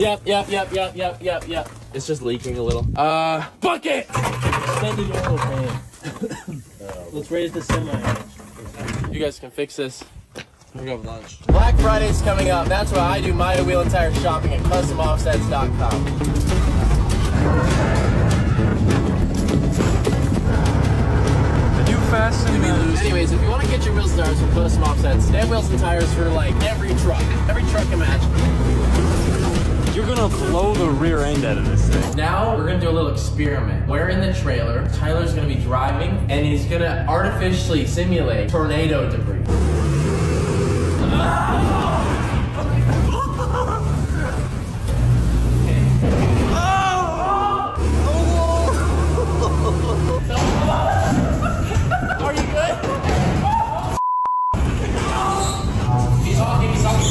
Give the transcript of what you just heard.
Yep. It's just leaking a little. Bucket! Send it oil pan. Let's raise the semi. You guys can fix this. We're going to lunch. Black Friday's coming up. That's why I do my wheel and tire shopping at customoffsets.com. Anyways, if you want to get your wheels and tires from Custom Offsets, they have wheels and tires for like every truck imaginable. You're gonna blow the rear end out of this thing. Now we're gonna do a little experiment. We're in the trailer. Tyler's gonna be driving, and he's gonna artificially simulate tornado debris. Are you good? He's on, give me something.